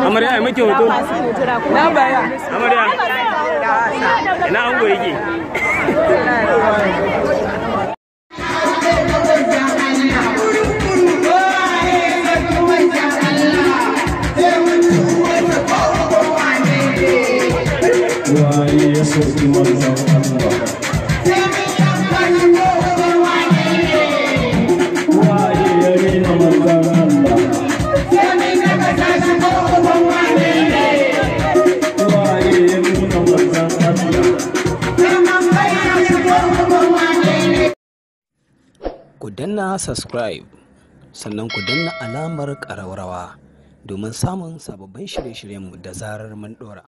Amarya ai muke hoto. Na baya. Amarya. Ina ango yake. Waye ya soki manzon Allah. Waye ya rena manzon Allah. Waye ya nuna manzon Allah. Ku danna subscribe sannan ku danna alamar ƙararrawa domin samun sababbin shirye-shiryenmu da zarar mun ɗora.